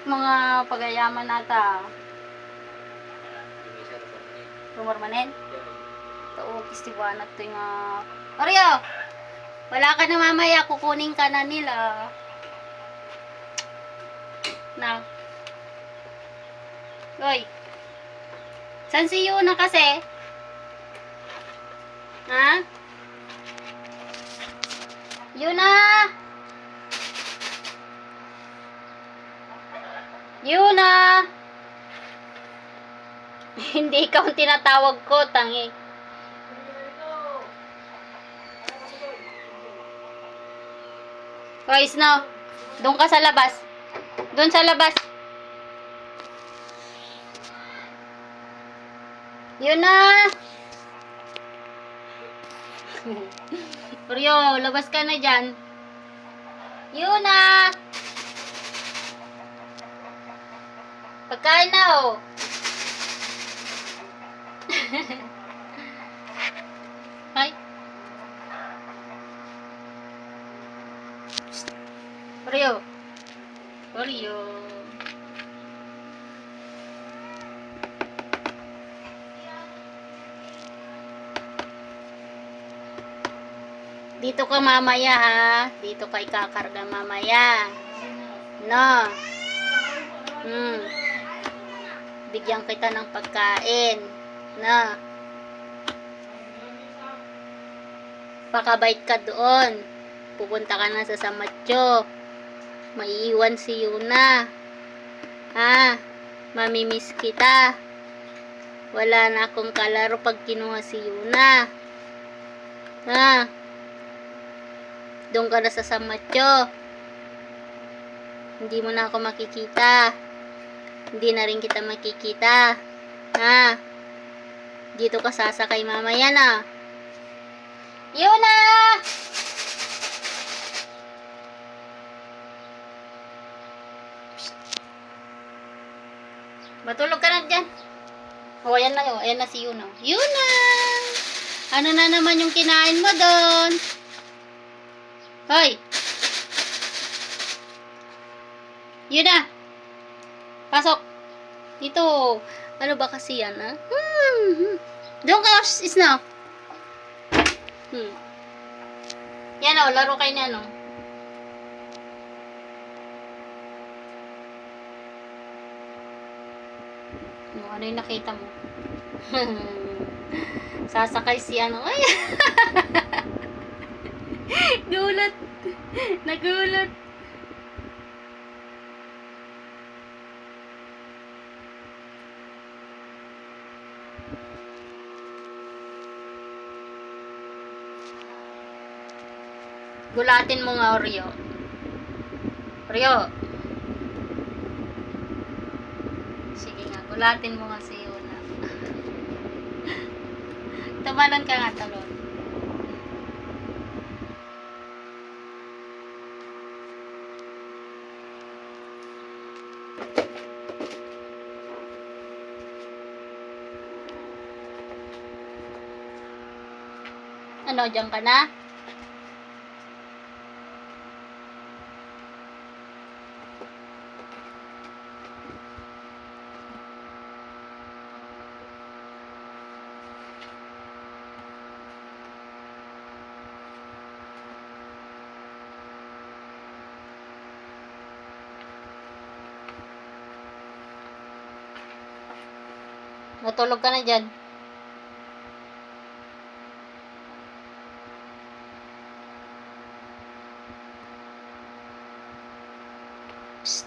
Mga pagayaman nata. Rumarmanen. Oo, kistiwanat to yung Oreo! Wala ka na mamaya, kukunin ka na nila. Na. Hoy. San si Yuna kasi? Ha? Yuna! Yuna! Hindi ikaw ang tinatawag ko, tangi. Guys, no. Doon ka sa labas. Doon sa labas. Yuna! Oreo, labas ka na dyan. Yuna! Pagkain na, oh. Ay. Oreo. Oreo. Dito ka mamaya, ha. Dito ka ikakarga mamaya. No. Bigyan kita ng pagkain. Na. Pakabait ka doon. Pupunta ka na sa Samatyo. Maiiwan si Yuna. Ha? Mamimiss kita. Wala na akong kalaro pag kinuha si Yuna. Ha? Doon ka na sa Samatyo. Hindi mo na ako makikita. Hindi na rin kita makikita. Ha? Dito ka sasakay mamaya na. Yuna! Matulog ka na dyan. O, ayan na yun. Ayan na si Yuna. Yuna! Ano na naman yung kinain mo doon? Hoy! Yuna! Pasok! Dito. Ano ba kasi yan, ha? Doon ka, isna. Yan o, laro kayo na, no? Ano yung nakita mo? Sasakay si ano. Ay! Gulat. Nagulat. Gulatin mo nga, Oreo. Oreo. Sige nga, gulatin mo nga si Yuna. Tumalon ka nga, talon. Ano, dyan ka na? Natulog ka na dyan. Psst.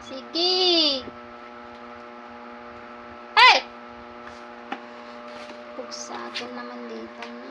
Sige. Hey! Pug sa akin naman dito.